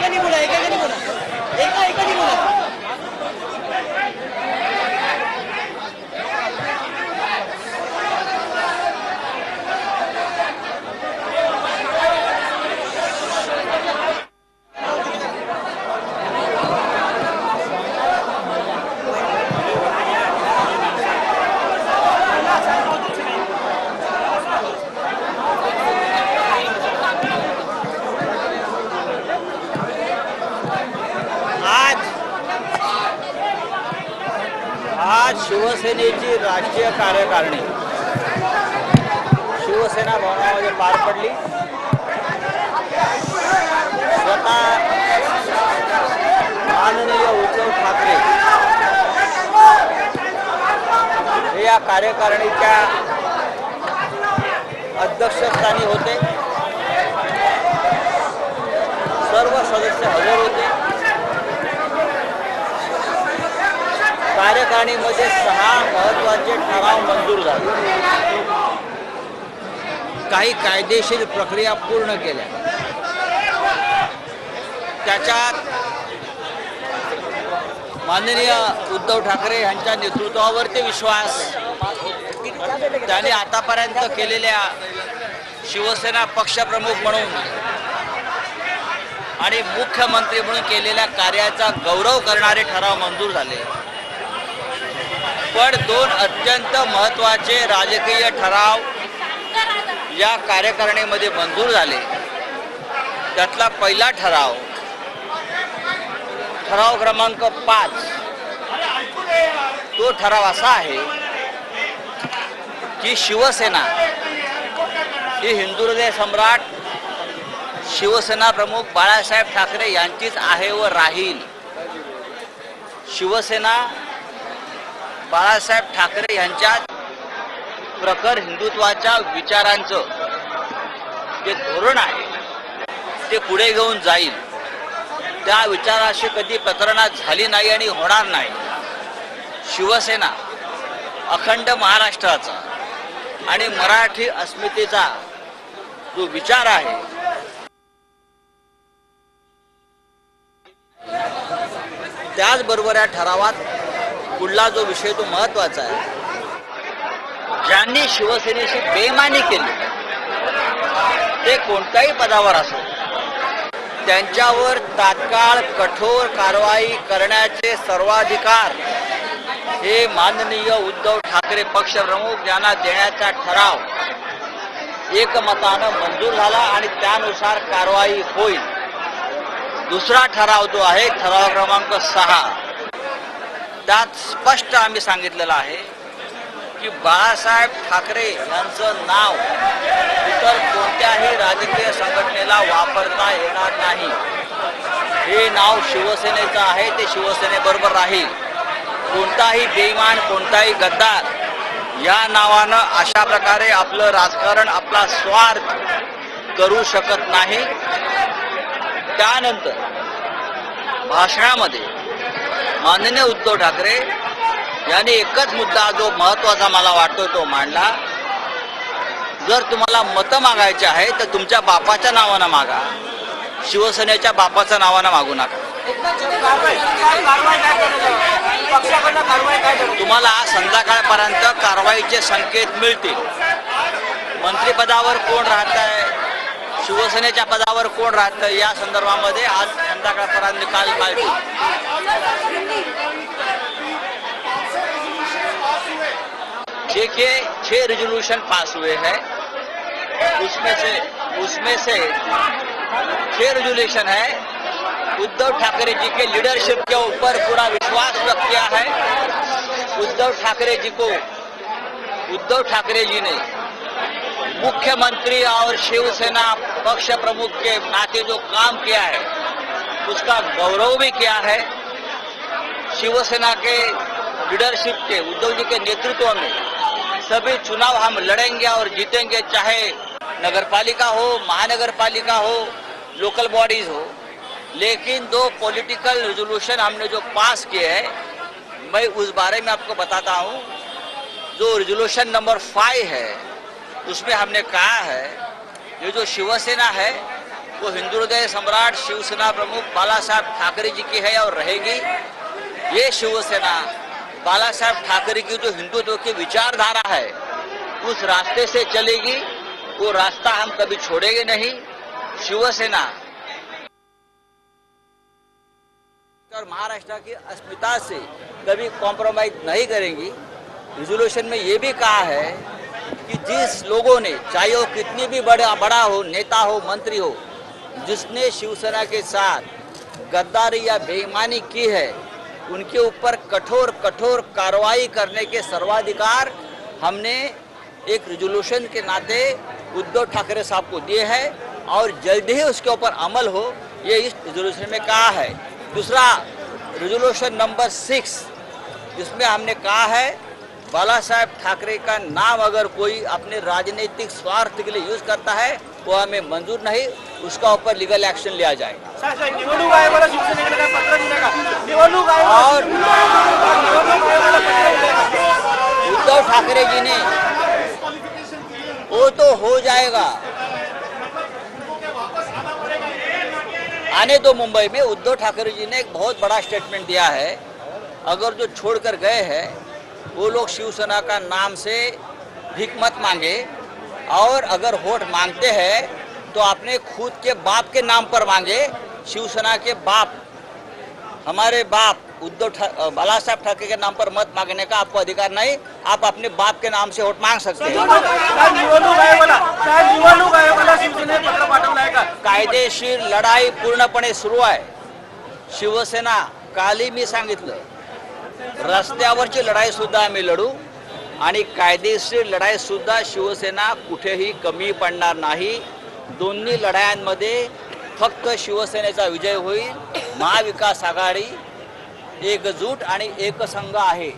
एका नहीं बोला, एका नहीं बोला, एका नहीं बोला। आज शिवसेनेची राष्ट्रीय कार्यकारिणी शिवसेना भवनामध्ये पार पडली। स्वतः माननीय उद्धव ठाकरे हे या कार्यकारिणीच्या अध्यक्षस्थानी होते। सर्व सदस्य हजर होते। कार्यकारिणीमध्ये 6 महत्त्वाचे ठराव मंजूर झाले। काही कायदेशीर प्रक्रिया पूर्ण केल्या। त्याच्यात माननीय उद्धव ठाकरे यांच्या नेतृत्वावरती विश्वास, त्यांनी आतापर्यंत केलेल्या शिवसेना पक्षप्रमुख म्हणून आणि मुख्यमंत्री म्हणून केलेल्या कार्याचा गौरव करणारे ठराव मंजूर झाले। पण 2 अत्यंत महत्त्वाचे राजकीय ठराव या कार्यकारिणीमध्ये मंजूर झाले। त्यातला पहिला ठराव क्रमांक 5, तो ठराव असा आहे की शिवसेना ही हिंदू हृदय सम्राट शिवसेना प्रमुख बाळासाहेब ठाकरे यांचीच आहे व राहील। शिवसेना बाळासाहेब ठाकरे यांच्या प्रखर हिंदुत्वाच्या विचारांचं जे धोरण आहे ते पुढे घेऊन जाईल। त्या विचाराशी कधी प्रतारणा झाली नाही आणि होणार नाही। शिवसेना अखंड महाराष्ट्राचा आणि मराठी अस्मितेचा जो विचार आहे त्याचबरोबर या ठरावात पुढला जो विषय तो महत्त्वाचा आहे। ज्यांनी शिवसेनेशी बेईमानी केली ते कोणत्याही पदावर असो त्यांच्यावर तात्काळ कठोर कारवाई करण्याचे सर्वाधिकार हे माननीय उद्धव ठाकरे पक्षप्रमुख यांना देण्याचा ठराव एकमतानं मंजूर झाला आणि त्यानुसार कारवाई होईल। दुसरा ठराव जो आहे ठराव क्रमांक 6, त्यात स्पष्ट आम्ही सांगितलेलं आहे की बाळासाहेब ठाकरे यांचं नाव इतर कोणत्याही राजकीय संघटनेला वापरता येणार नाही। हे नाव शिवसेनेचं आहे, ते शिवसेनेबरोबर राहील। कोणताही बेईमान, कोणताही गद्दार या नावानं अशा प्रकारे आपलं राजकारण, आपला स्वार्थ करू शकत नाही। त्यानंतर भाषणामध्ये माननीय उद्धव ठाकरे यांनी एकच मुद्दा जो महत्त्वाचा मला वाटतो तो मांडला, जर तुम्हाला मतं मागायचे आहे तर तुमच्या बापाच्या नावानं मागा, शिवसेनेच्या बापाच्या नावानं मागू नका। तुम्हाला संध्याकाळपर्यंत कारवाईचे संकेत मिळतील। मंत्रिपदावर कोण राहत आहे, शिवसेनेच्या पदावर कोण राहतं या संदर्भामध्ये आज संध्याकाळपर्यंत निकाल मिळतील। देखिए 6 रेजोल्यूशन पास हुए हैं, उसमें से 6 रेजोल्यूशन है उद्धव ठाकरे जी के लीडरशिप के ऊपर पूरा विश्वास व्यक्त किया है। उद्धव ठाकरे जी ने मुख्यमंत्री और शिवसेना पक्ष प्रमुख के नाते जो काम किया है उसका गौरव भी किया है। शिवसेना के लीडरशिप के, उद्धव जी के नेतृत्व में सभी चुनाव हम लड़ेंगे और जीतेंगे, चाहे नगरपालिका हो, महानगरपालिका हो, लोकल बॉडीज हो। लेकिन 2 पॉलिटिकल रेजोल्यूशन हमने जो पास किए हैं, मैं उस बारे में आपको बताता हूं। जो रेजोल्यूशन नंबर 5 है उसमें हमने कहा है ये जो शिवसेना है वो हिंदू हृदय सम्राट शिवसेना प्रमुख बालासाहेब ठाकरे जी की है और रहेगी। ये शिवसेना बाला साहब ठाकरे की जो हिंदुत्व की विचारधारा है उस रास्ते से चलेगी। वो रास्ता हम कभी छोड़ेंगे नहीं। शिवसेना और महाराष्ट्र की अस्मिता से कभी कॉम्प्रोमाइज नहीं करेंगी। रिजोल्यूशन में ये भी कहा है कि जिस लोगों ने, चाहे वो कितनी भी बड़ा हो, नेता हो, मंत्री हो, जिसने शिवसेना के साथ गद्दारी या बेईमानी की है, उनके ऊपर कठोर कार्रवाई करने के सर्वाधिकार हमने एक रिजोल्यूशन के नाते उद्धव ठाकरे साहब को दिए हैं और जल्द ही उसके ऊपर अमल हो, ये इस रिजोल्यूशन में कहा है। दूसरा रिजोल्यूशन नंबर 6, जिसमें हमने कहा है बाला साहेब ठाकरे का नाम अगर कोई अपने राजनीतिक स्वार्थ के लिए यूज करता है वो हमें मंजूर नहीं, उसका ऊपर लीगल एक्शन लिया जाएगा। और उद्धव ठाकरे जी ने वो तो हो जाएगा, आने दो मुंबई में। उद्धव ठाकरे जी ने एक बहुत बड़ा स्टेटमेंट दिया है, अगर जो छोड़कर गए हैं वो लोग शिवसेना का नाम से भीख मत मांगे, और अगर वोट मांगते हैं तो अपने खुद के बाप के नाम पर मांगे। शिवसेना के बाप, हमारे बाप बाला साहेब ठाकरे के नाम पर मत मांगने का आपको अधिकार नहीं। आप अपने बाप के नाम से वोट मांग सकते हैं। कायदेशीर लढाई पूर्णपणे सुरू आहे। शिवसेना, कालही मी सांगितलं, रस्त्यावरची लढाई सुद्धा आम्ही लढू आणि कायदेशीर लढाई सुद्धा शिवसेना कुठेही कमी पडणार नाही। दोन्ही लढायांमध्ये फक्त शिवसेनेचा विजय होईल। महाविकास आघाडी एकजूट आणि एकसंघ आहे।